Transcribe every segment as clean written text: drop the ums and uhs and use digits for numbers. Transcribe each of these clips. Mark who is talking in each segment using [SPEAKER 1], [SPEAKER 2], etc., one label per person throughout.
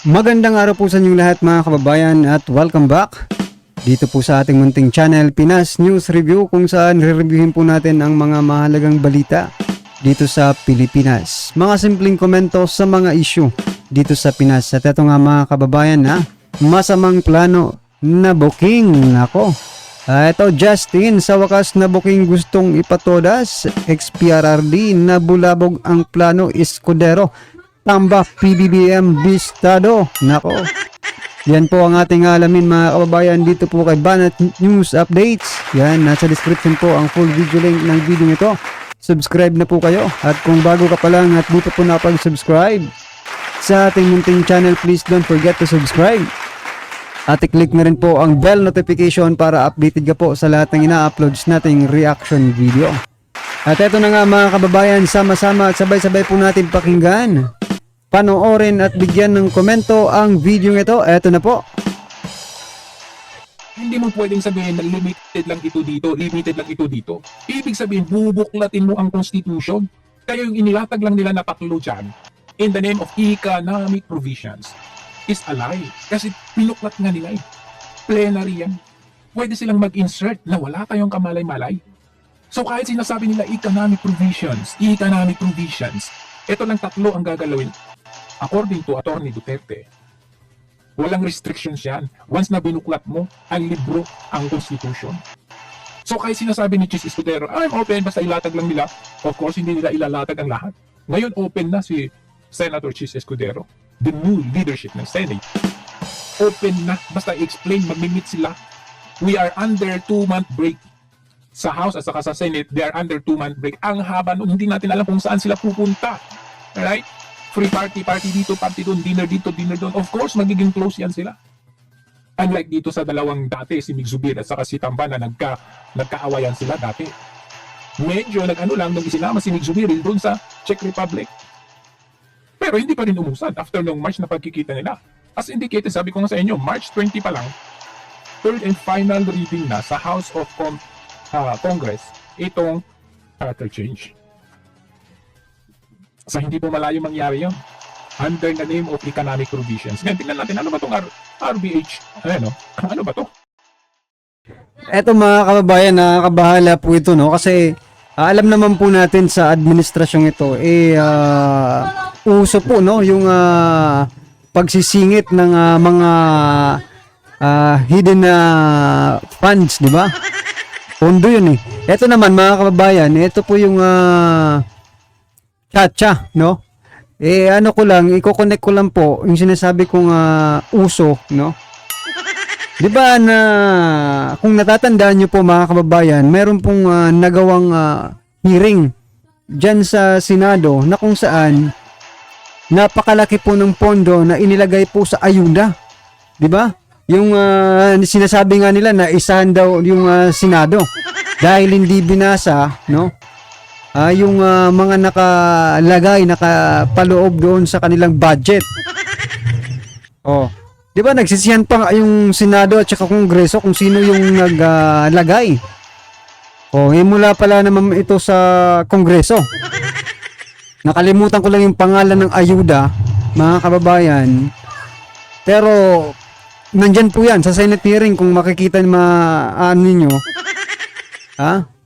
[SPEAKER 1] Magandang araw po sa inyong lahat mga kababayan at welcome back dito po sa ating munting channel Pinas News Review, kung saan re-reviewin po natin ang mga mahalagang balita dito sa Pilipinas. Mga simpleng komento sa mga issue dito sa Pinas. At ito nga mga kababayan, masamang plano na booking. Nako. Ito Justin, sa wakas na booking gustong ipatodas. XPRRD na bulabog ang plano Escudero. Tamba PBBM Bistado. Nako. Yan po ang ating alamin mga kababayan dito po kay Banat News Updates. Yan, nasa description po ang full video link ng video nito. Subscribe na po kayo. At kung bago ka pa lang at dito po nakapag-subscribe sa ating munting channel, please don't forget to subscribe. At i-click na rin po ang bell notification para updated ka po sa lahat ng ina-uploads nating reaction video. At eto na nga mga kababayan, sama-sama at sabay-sabay po natin pakinggan, panoorin at bigyan ng komento ang video ito. Eto na po.
[SPEAKER 2] Hindi mo pwedeng sabihin na limited lang ito dito, limited lang ito dito. Ibig sabihin, bubuklatin mo ang Constitution. Kaya yung inilatag lang nila na tatlo dyan, in the name of economic provisions, is a lie. Kasi pinuklat nga nila eh. Plenary yan. Pwede silang mag-insert na wala tayong kamalay-malay. So kahit sinasabi nila economic provisions, ito lang tatlo ang gagalawin. According to Attorney Duterte, walang restrictions yan. Once na binuklat mo ang libro, ang Constitution. So kahit sinasabi ni Chis Escudero, I'm open, basta ilatag lang nila. Of course, hindi nila ilalatag ang lahat. Ngayon, open na si Senator Chis Escudero, the new leadership ng Senate. Open na, basta i-explain, mag-meet sila. We are under 2-month break. Sa House at saka sa Senate, they are under 2-month break. Ang haba nun, hindi natin alam kung saan sila pupunta. Alright? Free party dito, party doon, dinner dito, dinner doon. Of course, magiging close yan sila. Unlike dito sa dalawang dati, si Mig Zubir at saka si Tamba na nagkaawayan sila dati. Medyo nag-ano lang nung isinama si Mig Zubir doon sa Czech Republic. Pero hindi pa rin umusad after nung March na pagkikita nila. As indicated, sabi ko nga sa inyo, March 20 pa lang, third and final reading na sa House of Congress itong charter change. Sa hindi po malayo mangyari yun, under the name of economic provisions. Ngayon, tingnan natin, ano ba itong RBH? Ano ba to?
[SPEAKER 1] Eto mga kababayan, nakakabahala po ito, no? Kasi alam naman po natin sa administrasyong ito, uso po, no? Yung pagsisingit ng mga hidden funds, di ba? Pondo yun eh. Eto naman mga kababayan, ito po yung Chacha, no? Ano ko lang, i-connect ko lang po yung sinasabi kong uso, no? 'Di ba na kung natatandaan niyo po mga kababayan, meron pong nagawang hearing diyan sa Senado na kung saan napakalaki po ng pondo na inilagay po sa ayuda. 'Di ba? Yung sinasabi nga nila na isahan daw yung Senado dahil hindi binasa, no? Yung mga nakapaloob doon sa kanilang budget. Oh, 'di ba nagsisihan pa nga yung Senado at saka Kongreso kung sino yung naglagay. Mula pala naman ito sa Kongreso. Nakalimutan ko lang yung pangalan ng ayuda, mga kababayan. Pero nandyan po yan sa Senate hearing kung makikita ninyo.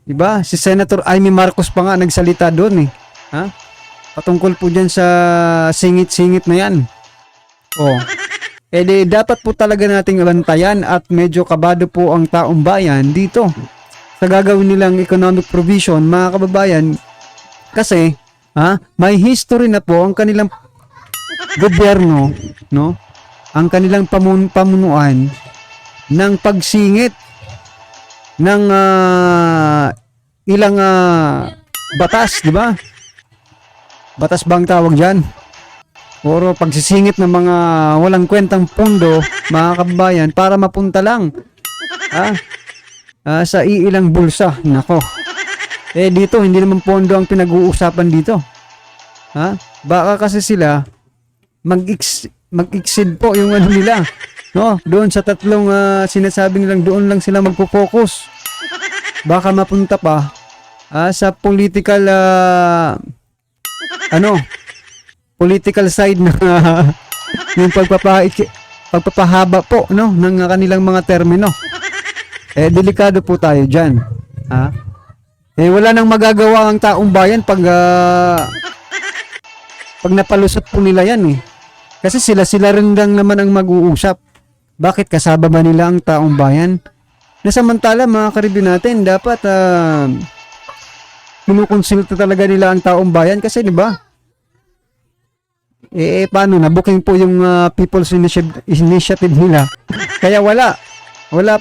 [SPEAKER 1] Diba? Si Senator Amy Marcos pa nga nagsalita doon eh. Patungkol po dyan sa singit-singit na yan. Dapat po talaga nating bantayan at medyo kabado po ang taong bayan dito sa gagawin nilang economic provision, mga kababayan. Kasi, may history na po ang kanilang gobyerno, no? Ang kanilang pamunuan ng pagsingit ng ilang batas, di ba? Batas bang tawag diyan? Puro pagsisingit ng mga walang kwentang pondo, mga kababayan, para mapunta lang sa iilang bulsa. Nako. Dito hindi naman pondo ang pinag-uusapan dito. Baka kasi sila mag-exceed po yung ano nila. No, doon sa tatlong sinasabi nilang doon lang sila magpo-focus. Baka mapunta pa sa political political side na yung pagpapahaba po, no, ng kanilang mga termino. Delikado po tayo diyan. Ha? Wala nang magagawa ang taong bayan pag napalusot po nila yan eh. Kasi sila rin lang naman ang mag-uusap. Bakit kasama ba nila ang taong bayan? Nasamantala mga karibyo natin, dapat kinukonsulta talaga nila ang taong bayan kasi di ba? Paano na booking po yung People's Initiative nila? Kaya wala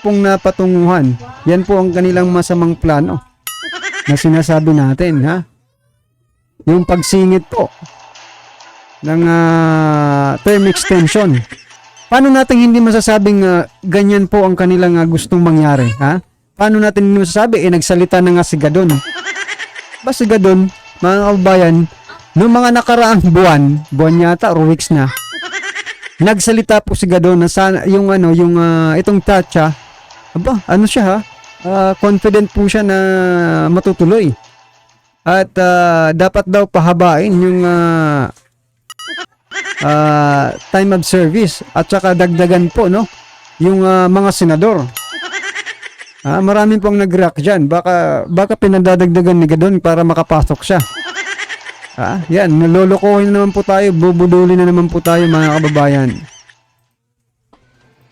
[SPEAKER 1] pong napatunguhan. Yan po ang kanilang masamang plano na sinasabi natin, ha? Yung pagsingit po ng term extension. Paano natin hindi masasabing ganyan po ang kanilang gustong mangyari, ha? Paano natin hindi masasabi? Nagsalita na nga si Gadon. Ba si Gadon, mga kababayan, noong mga nakaraang buwan yata or weeks na, nagsalita po si Gadon na sana yung itong Tatcha, ano siya ha? Confident po siya na matutuloy. At dapat daw pahabain yung time of service at saka dagdagan po no yung mga senador. Maraming pong nag-react dyan. Baka pinadadagdagan ni Gadon para makapasok siya. Yan, nalolokohin na naman po tayo, bubudulin na naman po tayo mga kababayan.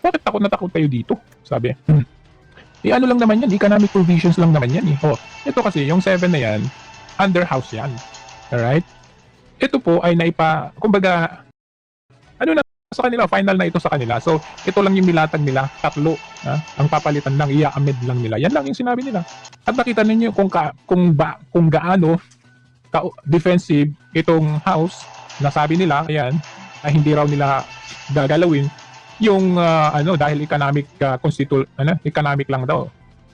[SPEAKER 2] Bakit takot na takot tayo dito? Sabi. Ano lang naman yan, economic provisions lang naman yan eh. Ito kasi, yung 7 na yan, under house yan. Alright? Ito po ay kumbaga, ano na sa kanila, final na ito sa kanila. So, ito lang yung nilatag nila, 3. Ang papalitan lang, i-amend lang nila. Yan lang yung sinabi nila. At nakita ninyo kung gaano defensive itong house na sabi nila, ayan, na hindi raw nila gagalawin yung dahil economic lang daw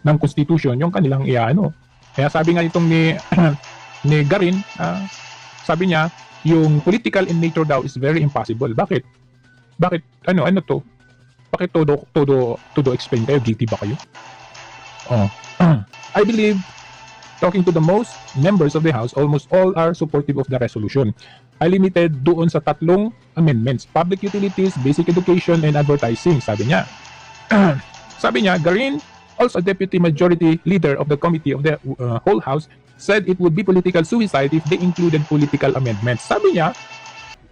[SPEAKER 2] ng constitution yung kanilang iano. Kaya sabi nga itong ni Garin, sabi niya yung political in nature daw is very impossible. Bakit ano to? Bakit todo explain kayo? Guilty ba kayo? I believe talking to the most members of the House, almost all are supportive of the resolution. I limited doon sa 3 amendments, public utilities, basic education, and advertising, sabi niya. Sabi niya, Garin, also deputy majority leader of the committee of the whole House, said it would be political suicide if they included political amendments. Sabi niya,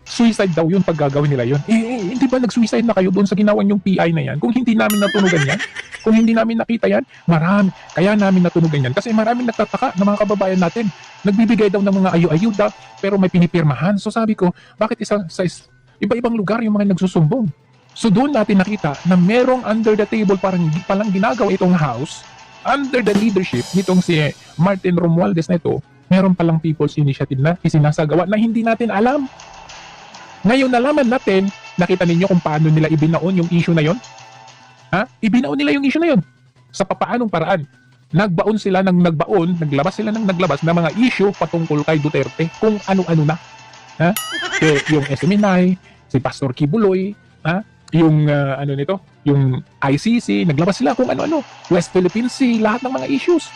[SPEAKER 2] suicide daw yun pag gagawin nila yun. Hindi ba nag-suicide na kayo doon sa ginawa yung PI na yan? Kung hindi namin natunugan yan, kung hindi namin nakita yan, kaya namin natunugan yan. Kasi maraming nagtataka na mga kababayan natin, nagbibigay daw ng mga ayuda, pero may pinipirmahan. So sabi ko, bakit sa iba-ibang lugar yung mga nagsusumbong? So doon natin nakita na merong under the table palang ginagawa itong house, under the leadership nitong si Martin Romualdez na ito, meron palang People's Initiative na isinasagawa na hindi natin alam. Ngayon nalaman natin, nakita ninyo kung paano nila ibinaon yung issue na yon? Ibinaon nila yung issue na yon. Sa papaanong paraan? Naglabas sila ng naglabas ng mga issue patungkol kay Duterte kung ano-ano na. Yung SMNI, si Pastor Kibuloy, yung yung ICC, naglabas sila kung ano-ano. West Philippine Sea, lahat ng mga issues.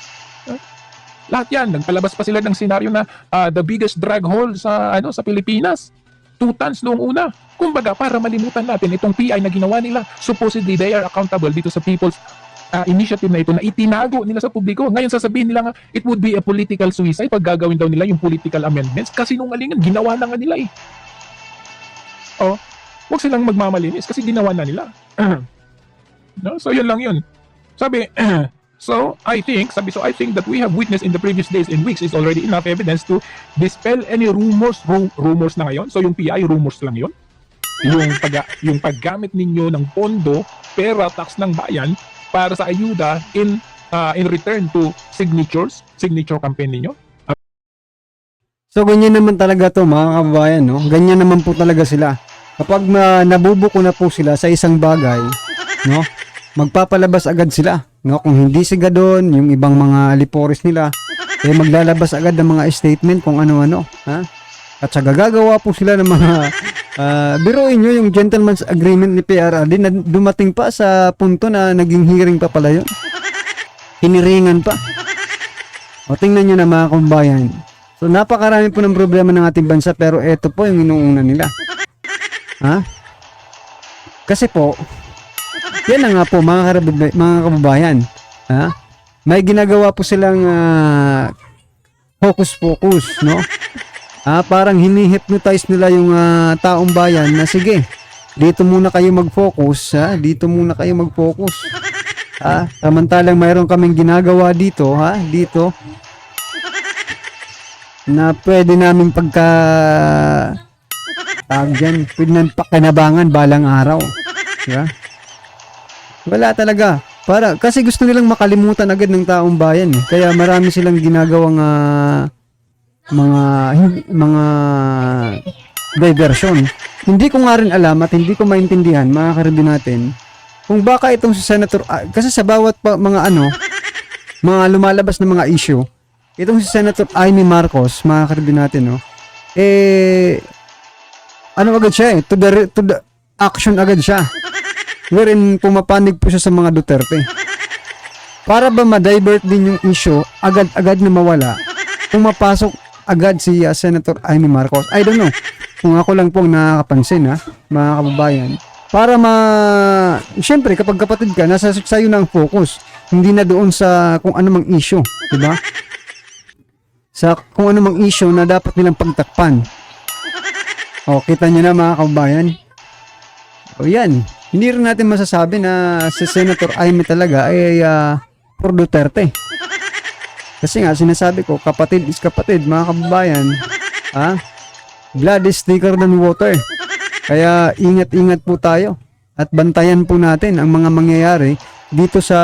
[SPEAKER 2] Lahat yan. Nagpalabas pa sila ng senaryo na the biggest drug hole sa Pilipinas. 2 tons noong una. Kumbaga, para malimutan natin itong PI na ginawa nila, supposedly they are accountable dito sa People's Initiative na ito na itinago nila sa publiko. Ngayon sasabihin nila nga, it would be a political suicide pag gagawin daw nila yung political amendments kasi nung alingan, ginawa na nga nila eh. Huwag silang magmamalinis kasi ginawa na nila. No? So yun lang yun. Sabi, So I think that we have witnessed in the previous days and weeks is already enough evidence to dispel any rumors na ngayon. So yung PI, rumors lang yon. Yung paggamit ninyo ng pondo, pera, tax ng bayan para sa ayuda in return to signature campaign ninyo.
[SPEAKER 1] So ganyan naman talaga to mga kababayan, no? Ganyan naman po talaga sila. Kapag nabubuko na po sila sa isang bagay, no? Magpapalabas agad sila, no? Kung hindi si Gadon, yung ibang mga liporis nila, maglalabas agad ng mga statement kung ano-ano, ha? At saka gagawa po sila ng mga biruin nyo yung gentleman's agreement ni PRRD na dumating pa sa punto na naging hearing pa pala yun. Hiniringan pa. O tingnan nyo na mga kumbayan. So napakarami po ng problema ng ating bansa pero eto po yung inuuna nila. Ha? Kasi po, yan na nga po mga kababayan. Ha? May ginagawa po silang focus-focus, no? Parang hini-hypnotize nila yung taong bayan na sige, dito muna kayo mag-focus, dito muna kayo mag-focus. Samantalang mayroon kaming ginagawa dito, dito na pwede namin pwede namin pakinabangan balang araw. Diba? Wala talaga. Kasi gusto nilang makalimutan agad ng taong bayan. Kaya marami silang ginagawang mga diversion. Hindi ko nga rin alam at hindi ko maintindihan, mga karibin natin, kung baka itong si Senator, kasi sa bawat mga mga lumalabas na mga issue, itong si Senator Amy Marcos, mga karibin natin, no, agad siya to the action agad siya. Wherein pumapanig po siya sa mga Duterte. Para ba ma-divert din yung issue, agad-agad na mawala, pumapasok agad si Senator Amy Marcos. I don't know. Kung ako lang pong nakakapansin, mga kababayan. Para siyempre, kapag kapatid ka, nasa sa'yo na ang focus. Hindi na doon sa kung ano mang issue. Diba? Sa kung ano mang issue na dapat nilang pagtakpan. Kita nyo na, mga kababayan. Yan. Hindi rin natin masasabi na si Senator Amy talaga ay for Duterte. Kasi nga, sinasabi ko, kapatid is kapatid, mga kababayan. Blood is thicker than water. Kaya ingat-ingat po tayo at bantayan po natin ang mga mangyayari dito sa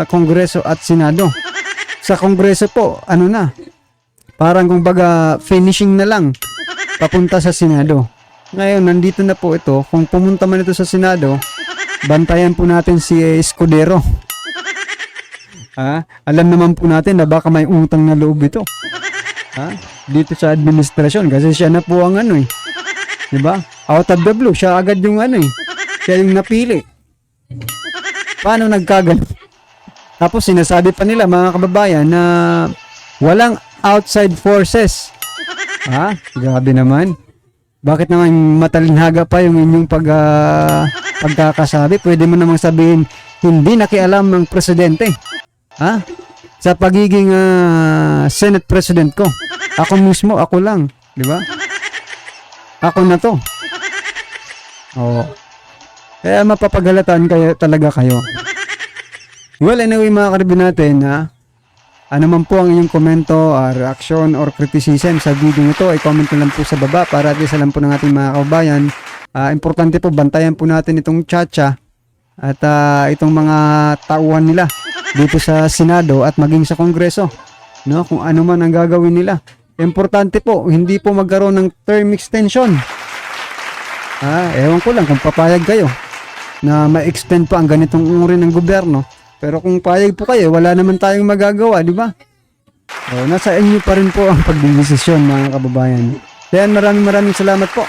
[SPEAKER 1] Kongreso at Senado. Sa Kongreso po, parang kumbaga finishing na lang papunta sa Senado. Ngayon, nandito na po ito. Kung pumunta man ito sa Senado, bantayan po natin si Escudero. Alam naman po natin na baka may utang na loob ito. Dito sa administrasyon kasi siya na po ang diba? Out of the blue, siya agad yung siya yung napili. Paano nagkagano? Tapos sinasabi pa nila, mga kababayan, na walang outside forces. Grabe naman. Bakit naman matalinhaga pa yung inyong pagkakasabi? Pwede mo namang sabihin, hindi nakialam ng presidente. Sa pagiging Senate President ko. Ako mismo, ako lang. Di ba? Ako na to. Kaya mapapagalatan talaga kayo. Well, anyway, mga karibin natin, ano man po ang inyong komento, reaction, or criticism sa video nito, ay comment na lang po sa baba para at least alam po ng ating mga kababayan. Importante po, bantayan po natin itong Chacha at itong mga tauhan nila dito sa Senado at maging sa Kongreso. No? Kung ano man ang gagawin nila. Importante po, hindi po magkaroon ng term extension. Ewan ko lang kung papayag kayo na ma-extend pa ang ganitong uri ng gobyerno. Pero kung payag po kayo, wala naman tayong magagawa, di ba? Nasa inyo pa rin po ang pagdedesisyon, mga kababayan. Kaya maraming salamat po.